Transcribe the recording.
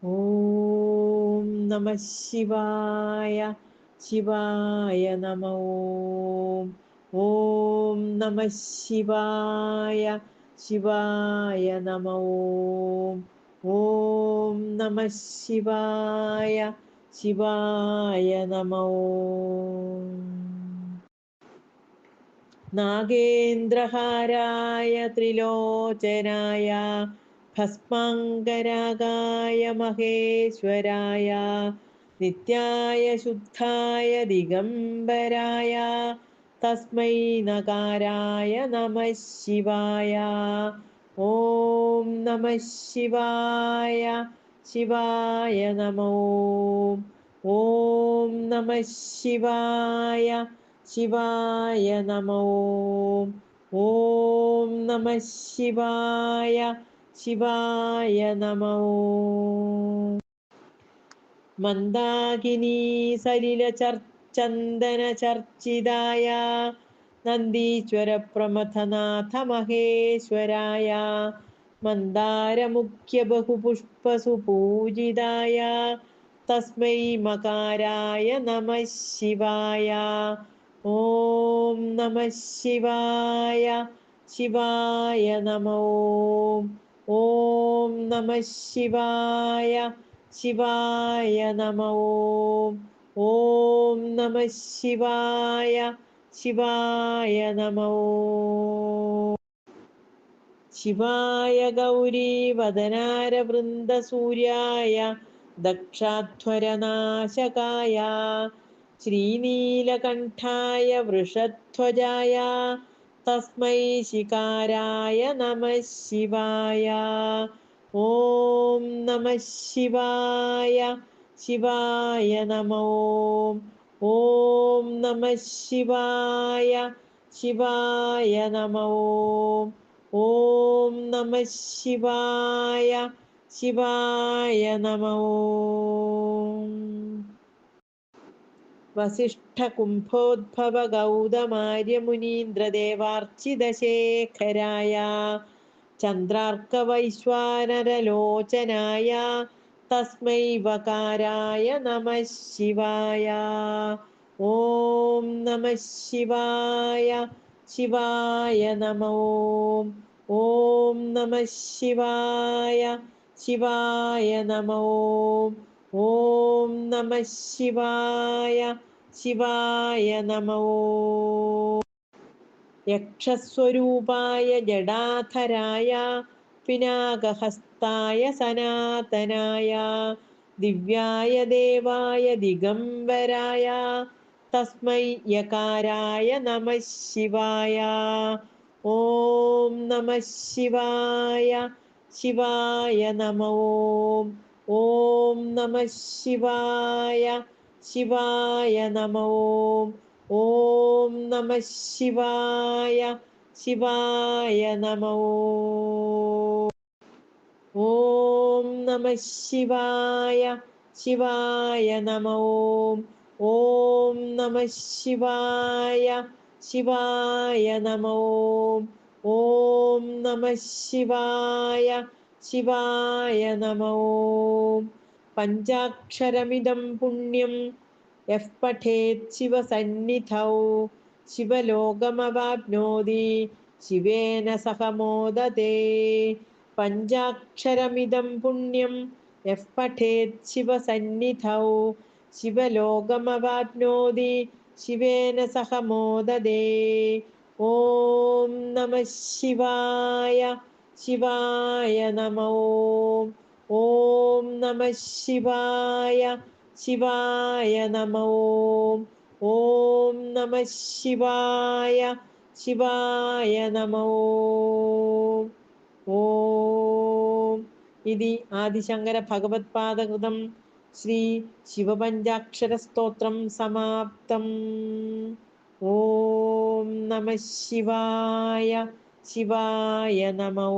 ഓം നമ ശിവായ. ശിവായ നമ. ഓം. ഓം നമ ശിവായ. ശിവായ നമ. ഓം. ഓം നമ ശിവായ. ശിവായ നമ. ഓം. നാഗേന്ദ്രഹാരായ ത്രിലോചനായ ഭസ്മാംഗരാഗായ മഹേശ്വരായ നിത്യായ ശുദ്ധായ ദിഗംബരായ തസ്മൈ നകാരായ നമഃ ശിവായ. ഓം നമഃ ശിവായ. ശിവായ നമോ. ഓം നമഃ ശിവായ. ശിവായ നമോ. ഓം നമഃ ശിവായ. ശിവായ നമോ. മന്ദാകിനി സലില ചന്ദന ചർച്ചിതായ നന്ദീശ്വര പ്രമഥനാഥ മഹേശ്വരായ മന്ദാരമുഖ്യ ബഹുപുഷ്പസുപൂജിതായ തസ്മൈ മകാരായ നമഃ ശിവായ. ഓം നമഃ ശിവായ. ശിവായ നമോ. ഓം നമഃ ശിവായ. ശിവായ നമോ. ഓം നമഃ ശിവായ. ശിവായ നമോ. ശിവായ ഗൗരീവദനാരവൃന്ദസൂര്യായ ദക്ഷാധ്വരനാശകായ ശ്രീനീലകണ്ഠായ വൃഷധ്വജായ തസ്മൈ ശികാരായ നമഃ ശിവായ. ഓം നമഃ ശിവായ. ശിവായ നമോ. ഓം നമഃ ശിവായ. ശിവായ നമോ. ഓം നമഃ ശിവായ. ശിവായ നമോ. വസിഷ്ഠകുംഭോദ്ഭവ ഗൗതമാര്യമുനീന്ദ്രദേവാർച്ചിതശേഖരായ ചന്ദ്രാർക്കവൈശ്വാനരലോചനായ തസ്മൈ വകാരായ നമഃ ശിവായ. ഓം നമഃ ശിവായ. ശിവായ നമോ. ഓം നമഃ ശിവായ. ശിവായ നമോ. ഓം നമഃ ശിവായ. ശിവായ നമോ. യക്ഷസ്വരൂപായ ജടാധരായ പിനാകഹസ്തായ സനാതനായ ദിവ്യായ ദേവായ ദിഗംബരായ തസ്മൈ യകാരായ നമഃ ശിവായ. ഓം നമഃ ശിവായ. ശിവായ നമോ. ഓം നമഃ ശിവായ. ശിവായ നമോ. ഓം നമഃ ശിവായ. ശിവായ നമോ. ഓം നമഃ ശിവായ. ശിവായ നമോ. ഓം നമഃ ശിവായ. ശിവായ നമോ. ഓം നമഃ ശിവായ. ശിവായ നമോ. പഞ്ചാക്ഷരമിദം പുണ്യം യഃ പഠേത് ശിവസന്നിധൗ ശിവലോകമവാപ്നോതി ശിവേന സഹ മോദതേ. പഞ്ചാക്ഷരമിദം പുണ്യം യഃ പഠേത് ശിവസന്നിധൗ ശിവലോകമവാപ്നോതി ശിവേന സഹ മോദതേ. ഓം നമഃ ശിവായ. ശിവായ നമോ. ഓം നമഃ ശിവായ. ശിവായ നമോ. ഓം നമഃ ശിവായ. ശിവായ നമോ. ഓം. ഇതി ആദിശങ്കര ഭഗവത്പാദകൃതം ശ്രീ ശിവപഞ്ചാക്ഷരസ്തോത്രം സമാപ്തം. ഓം നമഃ ശിവായ. ശിവായ നമോ.